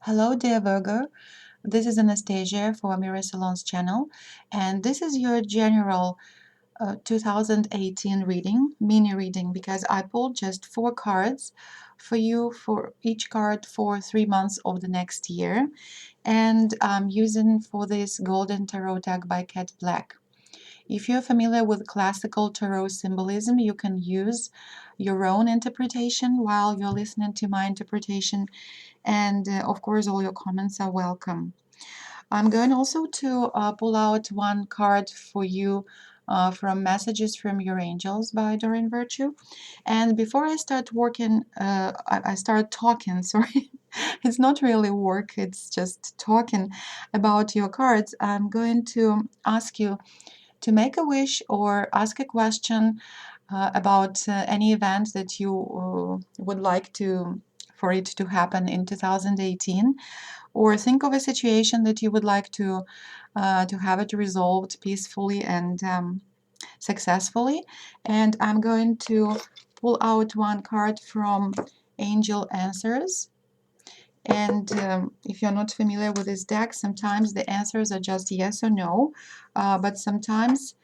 Hello, dear Virgo. This is Anastasia for Amira Salon's channel, and this is your general 2018 reading, mini reading, because I pulled just 4 cards for you for each card for 3 months of the next year, and I'm using for this Golden Tarot deck by Cat Black. If you're familiar with classical tarot symbolism, you can use your own interpretation while you're listening to my interpretation, and of course all your comments are welcome. I'm going also to pull out one card for you from Messages from Your Angels by Doreen Virtue. And before I start working, I start talking, sorry, it's not really work, it's just talking about your cards. I'm going to ask you to make a wish or ask a question about any event that you would like to for it to happen in 2018, or think of a situation that you would like to have it resolved peacefully and successfully. And I'm going to pull out one card from Angel Answers. And if you're not familiar with this deck, sometimes the answers are just yes or no, but sometimes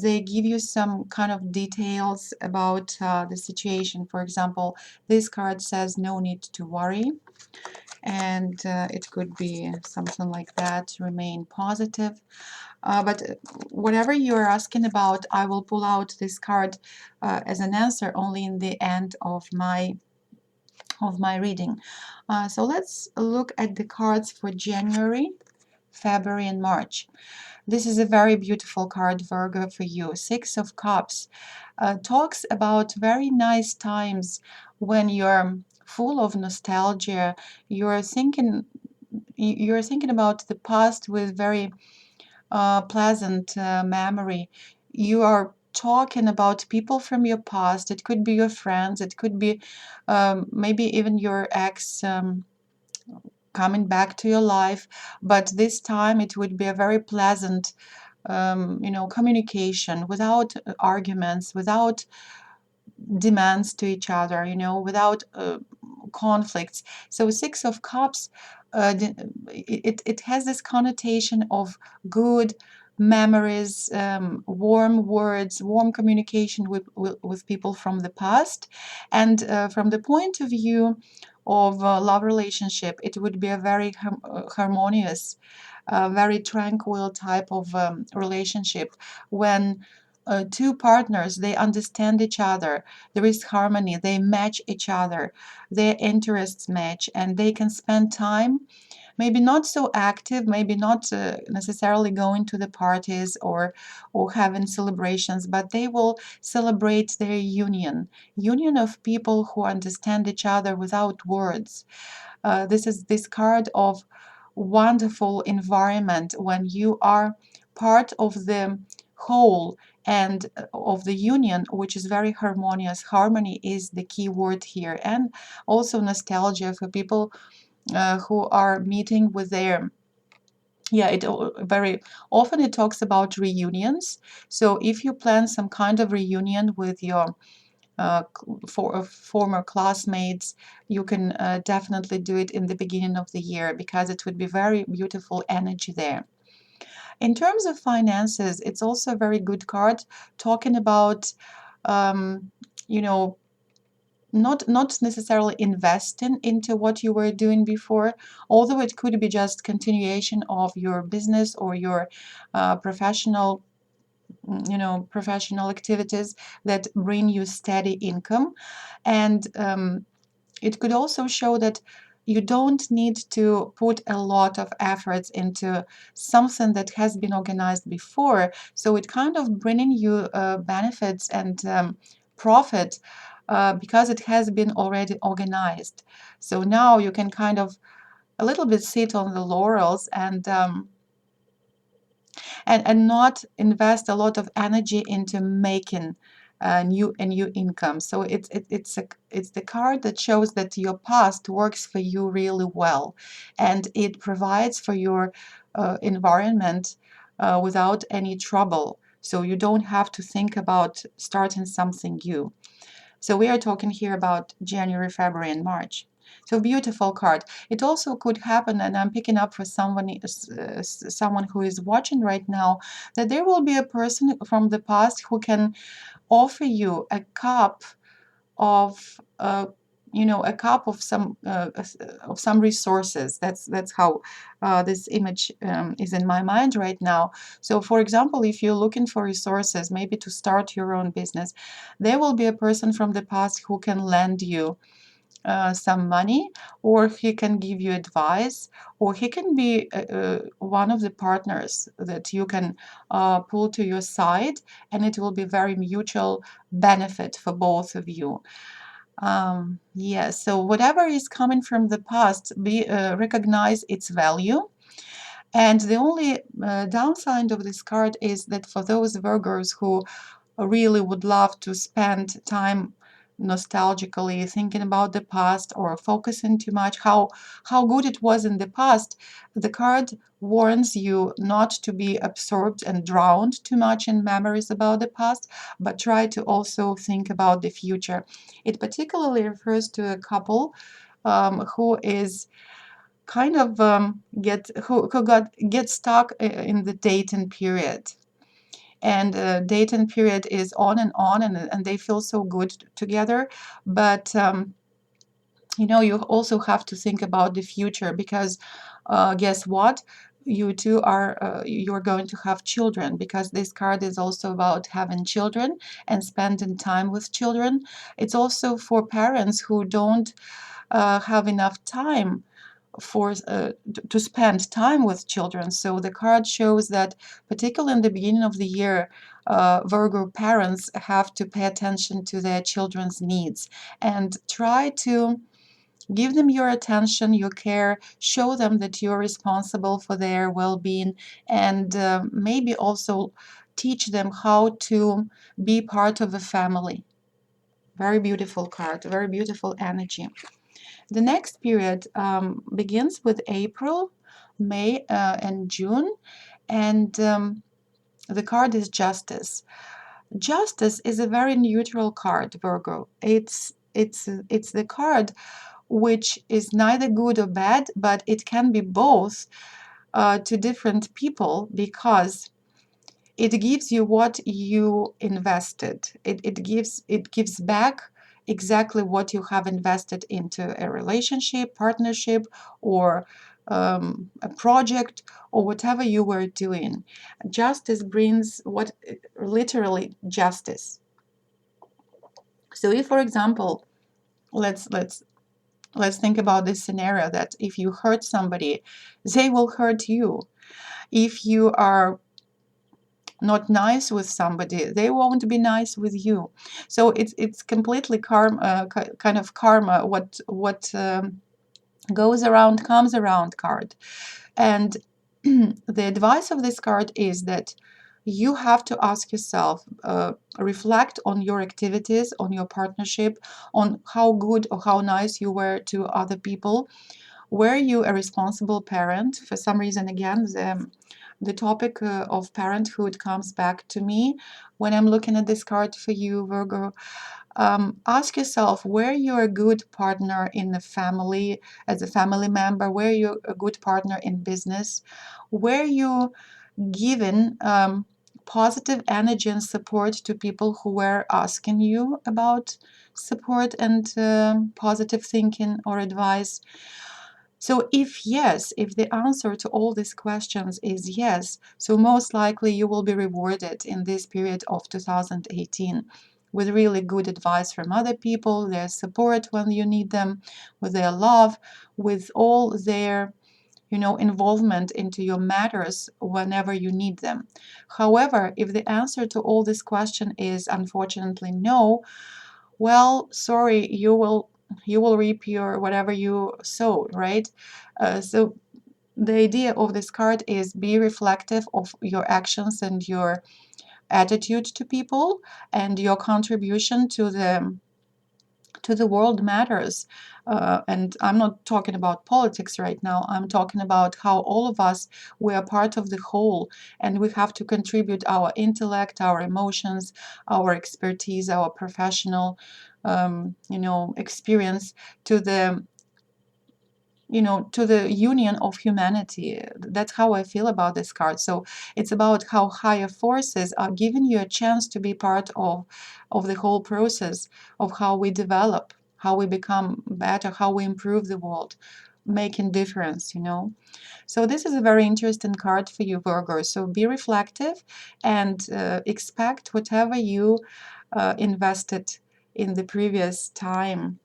they give you some kind of details about the situation. For example, this card says no need to worry, and it could be something like that, remain positive. But whatever you're asking about, I will pull out this card as an answer only in the end of my reading. So let's look at the cards for January, February, and March. This is a very beautiful card, Virgo, for you. Six of Cups talks about very nice times when you're full of nostalgia. You're thinking about the past with very pleasant memory. You are talking about people from your past. It could be your friends. It could be maybe even your ex. Coming back to your life, but this time it would be a very pleasant communication without arguments, without demands to each other, without conflicts. So Six of Cups, it has this connotation of good memories, warm words, warm communication with people from the past. And from the point of view of a love relationship, it would be a very harmonious, very tranquil type of relationship when two partners, they understand each other, there is harmony, they match each other, their interests match, and they can spend time, maybe not so active, maybe not necessarily going to the parties or having celebrations, but they will celebrate their union of people who understand each other without words. This is this card of wonderful environment when you are part of the whole and of the union, which is very harmonious. Harmony is the key word here, and also nostalgia for people who are meeting with their, yeah, it very often it talks about reunions. So if you plan some kind of reunion with your former classmates, you can definitely do it in the beginning of the year, because it would be very beautiful energy there. In terms of finances, it's also a very good card, talking about um, you know not necessarily investing into what you were doing before, although it could be just continuation of your business or your professional professional activities that bring you steady income. And it could also show that you don't need to put a lot of efforts into something that has been organized before. So it kind of bringing you benefits and profit because it has been already organized. So now you can kind of a little bit sit on the laurels and not invest a lot of energy into making new income. So it's the card that shows that your past works for you really well, and it provides for your environment without any trouble. So you don't have to think about starting something new. So we are talking here about January, February, and March. So beautiful card. It also could happen, and I'm picking up for someone who is watching right now, that there will be a person from the past who can offer you a cup of a cup of some resources. That's how this image is in my mind right now. So for example, if you're looking for resources, maybe to start your own business, there will be a person from the past who can lend you some money, or he can give you advice, or he can be one of the partners that you can pull to your side, and it will be very mutual benefit for both of you. Yes, so whatever is coming from the past, recognize its value. And the only downside of this card is that for those Virgos who really would love to spend time nostalgically thinking about the past, or focusing too much how good it was in the past, the card warns you not to be absorbed and drowned too much in memories about the past, but try to also think about the future. It particularly refers to a couple who is kind of get stuck in the dating period, and dating period is on, and they feel so good together, but you also have to think about the future, because guess what, you two are you're going to have children, because this card is also about having children and spending time with children. It's also for parents who don't have enough time to spend time with children. So the card shows that, particularly in the beginning of the year, Virgo parents have to pay attention to their children's needs and try to give them your attention, your care, show them that you're responsible for their well-being, and maybe also teach them how to be part of a family. Very beautiful card, very beautiful energy. The next period begins with April, May, and June, and the card is Justice. Justice is a very neutral card, Virgo. It's the card which is neither good or bad, but it can be both to different people, because it gives you what you invested. It gives back exactly what you have invested into a relationship, partnership, or a project, or whatever you were doing. Justice brings what literally justice. So if, for example, let's think about this scenario, that if you hurt somebody, they will hurt you. If you are not nice with somebody, they won't be nice with you. So it's completely karma, kind of karma. What goes around comes around card. And the advice of this card is that you have to ask yourself, reflect on your activities, on your partnership, on how good or how nice you were to other people. Were you a responsible parent? For some reason, again, the topic of parenthood comes back to me when I'm looking at this card for you, Virgo. Ask yourself, were you a good partner in the family, as a family member? Were you a good partner in business? Were you given positive energy and support to people who were asking you about support and positive thinking or advice? So if yes, if the answer to all these questions is yes, so most likely you will be rewarded in this period of 2018 with really good advice from other people, their support when you need them, with their love, with all their involvement into your matters whenever you need them. However, if the answer to all this question is unfortunately no, well, sorry, you will reap your whatever you sowed, right? So the idea of this card is be reflective of your actions and your attitude to people, and your contribution to the world matters. And I'm not talking about politics right now. I'm talking about how all of us, we are part of the whole, and we have to contribute our intellect, our emotions, our expertise, our professional experience to the to the union of humanity. That's how I feel about this card. So it's about how higher forces are giving you a chance to be part of the whole process of how we develop, how we become better, how we improve the world, making difference. So this is a very interesting card for you, Virgo. So be reflective and expect whatever you invested in the previous time.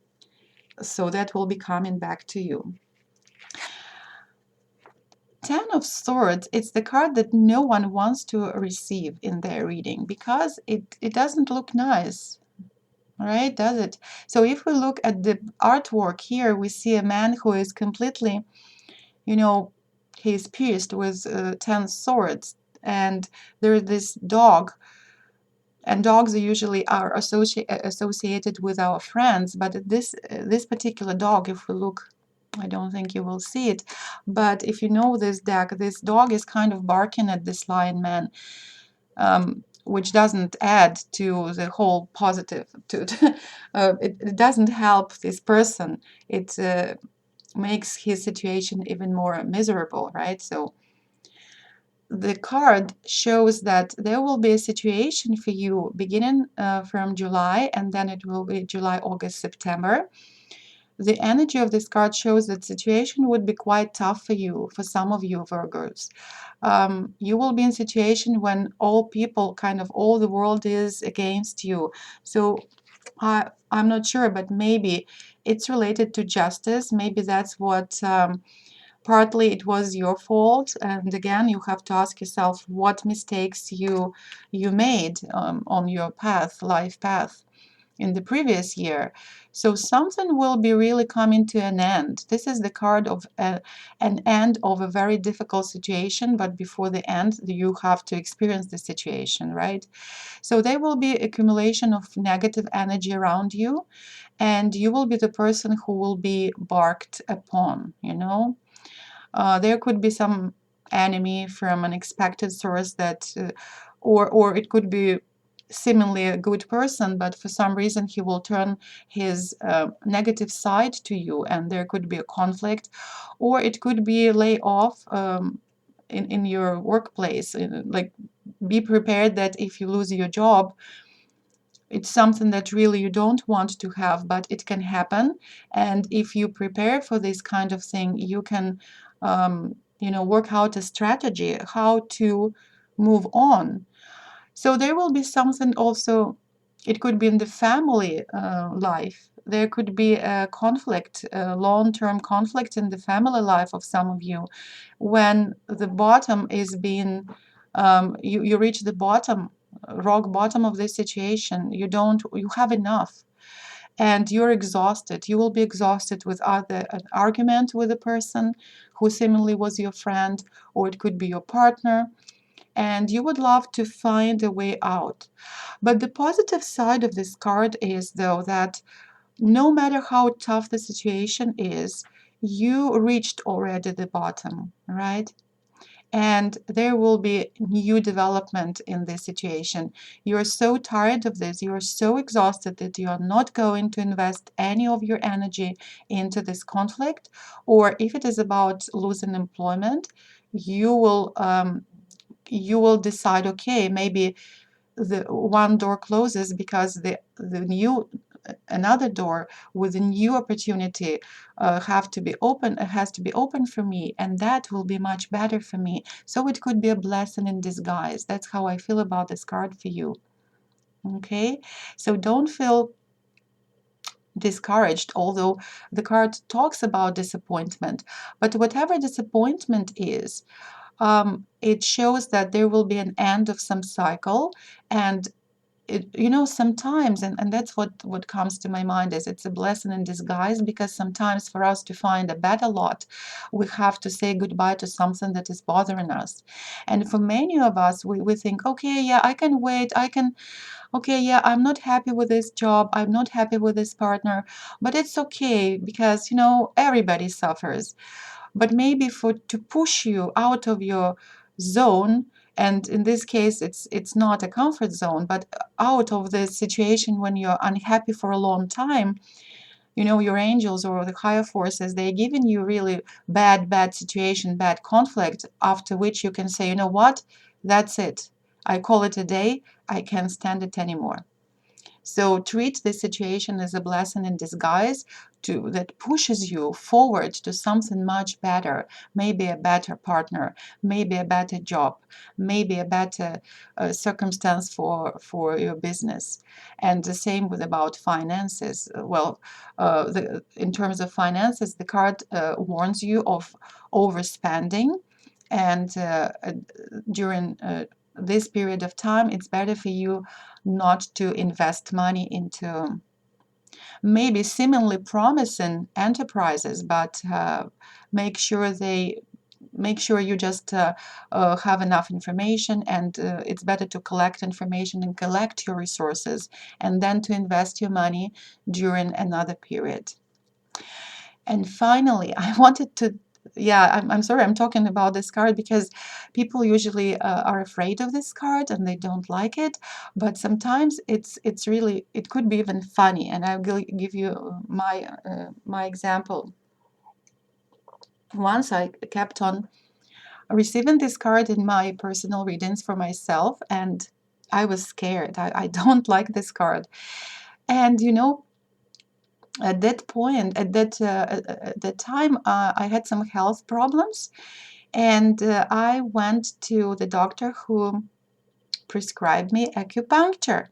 So that will be coming back to you. Ten of Swords, it's the card that no one wants to receive in their reading because it doesn't look nice, right? Does it? So if we look at the artwork here, we see a man who is completely, he's pierced with 10 swords, and there's this dog, and dogs usually are associated with our friends, but this particular dog, if we look, I don't think you will see it, but if you know this deck, this dog is kind of barking at this lion man, which doesn't add to the whole positive. It doesn't help this person. It makes his situation even more miserable, right? So the card shows that there will be a situation for you beginning from July, and then it will be July, August, September. The energy of this card shows that situation would be quite tough for you, for some of you Virgos. You will be in a situation when all people, kind of all the world is against you. So I'm not sure, but maybe it's related to justice. Maybe that's what partly it was your fault, and again you have to ask yourself what mistakes you made on your life path in the previous year. So something will be really coming to an end. This is the card of an end of a very difficult situation, but before the end you have to experience the situation, right? So there will be accumulation of negative energy around you, and you will be the person who will be barked upon. There could be some enemy from an unexpected source that, or it could be seemingly a good person, but for some reason he will turn his negative side to you, and there could be a conflict, or it could be lay off in your workplace. Like, be prepared that if you lose your job, it's something that really you don't want to have, but it can happen. And if you prepare for this kind of thing, you can, work out a strategy how to move on. So there will be something also, it could be in the family life. There could be a conflict, a long-term conflict in the family life of some of you, when the bottom is being, you reach the bottom, rock bottom of this situation. You have enough, and you're exhausted. You will be exhausted with either an argument with a person who seemingly was your friend, or it could be your partner, and you would love to find a way out. But the positive side of this card is, though, that no matter how tough the situation is, you reached already the bottom, right? And there will be new development in this situation. You're so tired of this, you're so exhausted that you are not going to invest any of your energy into this conflict. Or if it is about losing employment, you will decide, okay, maybe the one door closes because the new another door with a new opportunity has to be open for me, and that will be much better for me. So it could be a blessing in disguise. That's how I feel about this card for you. Okay, so don't feel discouraged, although the card talks about disappointment. But whatever disappointment is, it shows that there will be an end of some cycle. And sometimes, and that's what comes to my mind, is it's a blessing in disguise, because sometimes for us to find a better lot, we have to say goodbye to something that is bothering us. And for many of us, we think, okay, yeah, I can wait, okay, yeah, I'm not happy with this job, I'm not happy with this partner, but it's okay, because everybody suffers. But maybe to push you out of your zone, and in this case it's not a comfort zone, but out of the situation when you're unhappy for a long time, your angels or the higher forces, they're giving you really bad situation, bad conflict, after which you can say, you know what, that's it. I call it a day. I can't stand it anymore. So treat this situation as a blessing in disguise that pushes you forward to something much better, maybe a better partner, maybe a better job, maybe a better circumstance for your business. And the same with about finances. Well, in terms of finances, the card warns you of overspending, and during this period of time, it's better for you not to invest money into maybe seemingly promising enterprises, but make sure you just have enough information, and it's better to collect information and collect your resources, and then to invest your money during another period. And finally, I wanted to, yeah, I'm sorry, I'm talking about this card because people usually are afraid of this card and they don't like it. But sometimes it's really, it could be even funny. And I will give you my example. Once I kept on receiving this card in my personal readings for myself, and I was scared. I don't like this card. And at that point, at that time, I had some health problems, and I went to the doctor who prescribed me acupuncture.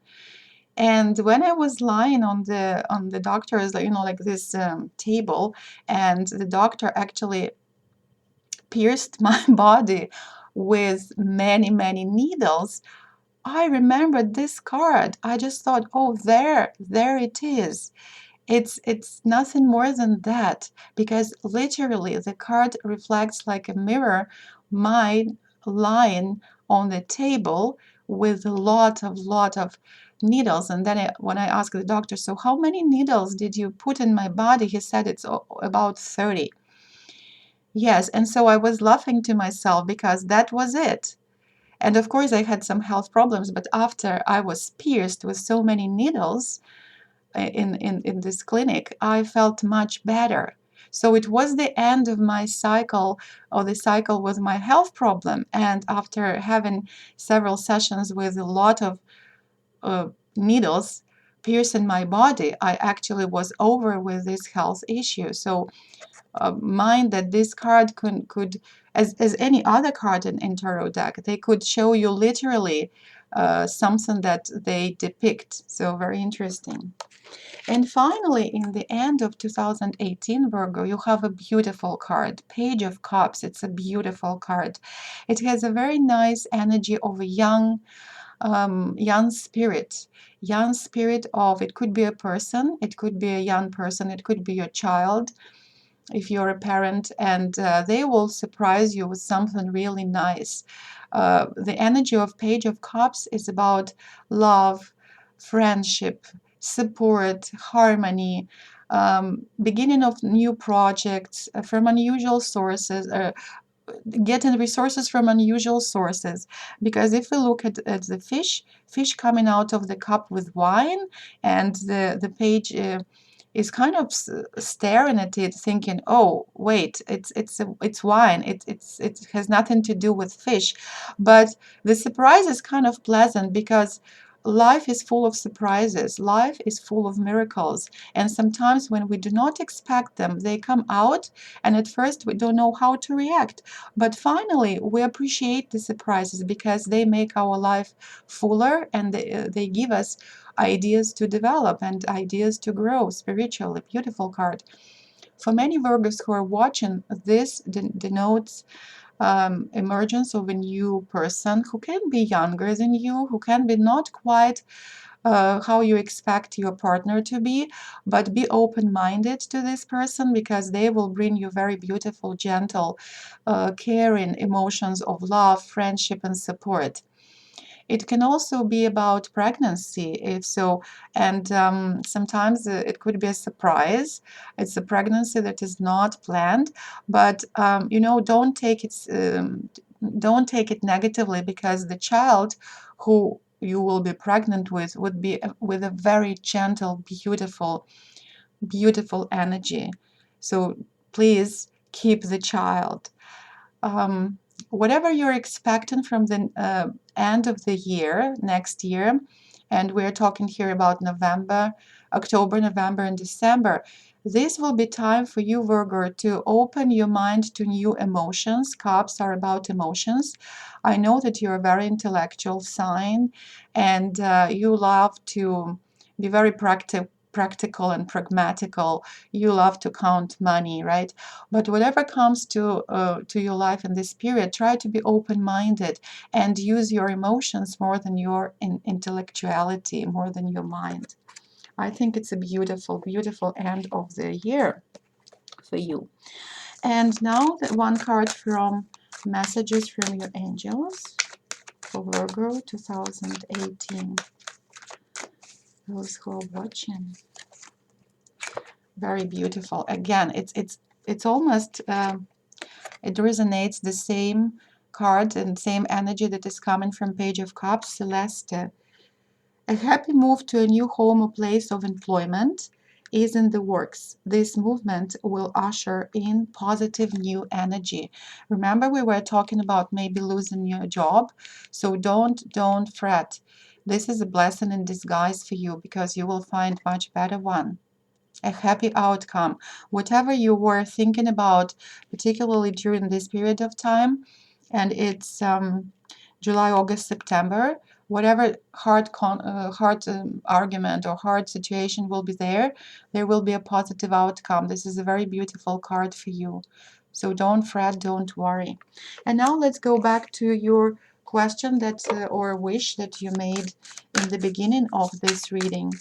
And when I was lying on the doctor's, like this table, and the doctor actually pierced my body with many needles, I remembered this card. I just thought, oh, there it is. It's nothing more than that, because literally the card reflects like a mirror mine lying on the table with a lot of needles. And then when I asked the doctor, so how many needles did you put in my body, he said it's about 30. Yes, and so I was laughing to myself because that was it. And of course I had some health problems, but after I was pierced with so many needles in this clinic, I felt much better. So it was the end of my cycle, or the cycle with my health problem. And after having several sessions with a lot of needles piercing my body, I actually was over with this health issue. So mind that this card could as any other card in tarot deck, they could show you literally something that they depict. So very interesting. And finally, in the end of 2018, Virgo, you have a beautiful card, Page of Cups. It's a beautiful card. It has a very nice energy of a young spirit of, it could be a person, it could be a young person, it could be your child, if you're a parent, and they will surprise you with something really nice. The energy of Page of Cups is about love, friendship, support, harmony, beginning of new projects from unusual sources, getting resources from unusual sources. Because if we look at the fish coming out of the cup with wine, and the page is kind of staring at it, thinking, "Oh, wait, it's wine. It has nothing to do with fish." But the surprise is kind of pleasant because life is full of surprises. Life is full of miracles, and sometimes when we do not expect them, they come out, and at first we don't know how to react. But finally, we appreciate the surprises because they make our life fuller, and they give us ideas to develop and ideas to grow spiritually. Beautiful card. For many Virgos who are watching, this denotes emergence of a new person who can be younger than you, who can be not quite how you expect your partner to be, but be open-minded to this person because they will bring you very beautiful, gentle, caring emotions of love, friendship, and support. It can also be about pregnancy, if so, and sometimes it could be a surprise. It's a pregnancy that is not planned, but don't take it negatively, because the child who you will be pregnant with would be with a very gentle, beautiful beautiful energy. So please keep the child. um, Whatever you're expecting from the end of the year, next year, and we're talking here about November, October, November, and December, this will be time for you, Virgo, to open your mind to new emotions. Cups are about emotions. I know that you're a very intellectual sign, and you love to be very practical and pragmatical. You love to count money, right? But whatever comes to your life in this period, try to be open-minded and use your emotions more than your intellectuality, more than your mind. I think it's a beautiful, beautiful end of the year for you. And now the one card from Messages from Your Angels for Virgo 2018. Those who are watching. Very beautiful. Again, it's almost it resonates the same card and same energy that is coming from Page of Cups, Celeste. A happy move to a new home or place of employment is in the works. This movement will usher in positive new energy. Remember, we were talking about maybe losing your job, so don't fret. This is a blessing in disguise for you because you will find much better one, a happy outcome. Whatever you were thinking about, particularly during this period of time, and it's July, August, September, whatever hard argument or hard situation will be there, there will be a positive outcome. This is a very beautiful card for you. So don't fret, don't worry. And now let's go back to your question that or wish that you made in the beginning of this reading,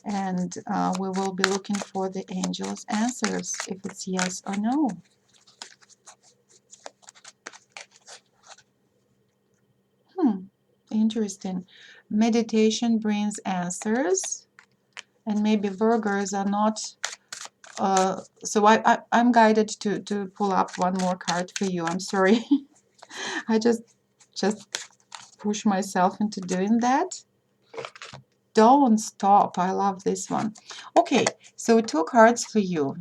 and we will be looking for the angels' answers if it's yes or no. Interesting. Meditation brings answers, and maybe Virgos are not. So I'm guided to pull up one more card for you. I'm sorry. I just push myself into doing that. Don't stop. I love this one. Okay, so two cards for you.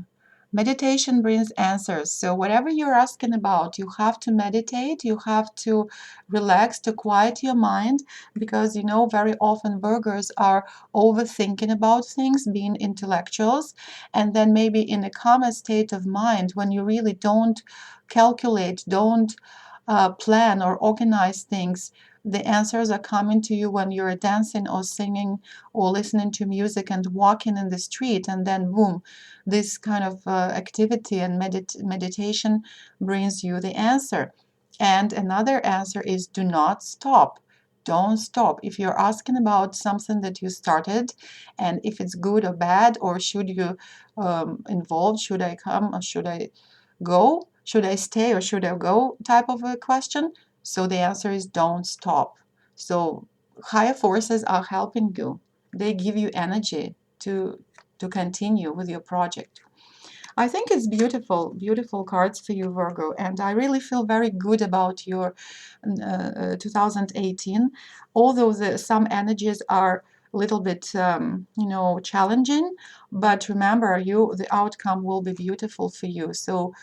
Meditation brings answers. So whatever you're asking about, you have to meditate, you have to relax, to quiet your mind, because you know very often Virgos are overthinking about things, being intellectuals, and then maybe in a calmer state of mind when you really don't calculate, don't plan or organize things. The answers are coming to you when you're dancing or singing or listening to music and walking in the street, and then boom, this kind of activity and meditation brings you the answer. And another answer is do not stop. Don't stop. If you're asking about something that you started, and if it's good or bad, or should you involve, should I come or should I go, should I stay or should I go type of a question. So the answer is don't stop. So higher forces are helping you. They give you energy to continue with your project. I think it's beautiful, beautiful cards for you, Virgo, and I really feel very good about your 2018. Although some energies are a little bit, challenging, but remember, the outcome will be beautiful for you. So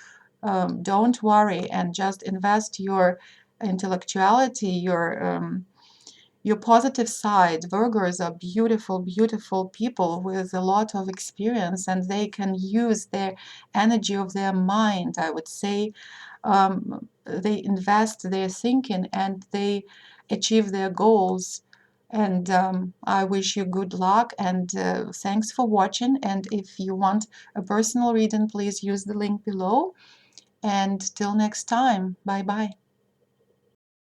don't worry and just invest your intellectuality, your positive side. Virgos are beautiful, beautiful people with a lot of experience, and they can use their energy of their mind, I would say. They invest their thinking and they achieve their goals. And I wish you good luck, and thanks for watching. And if you want a personal reading, please use the link below. And till next time, bye bye.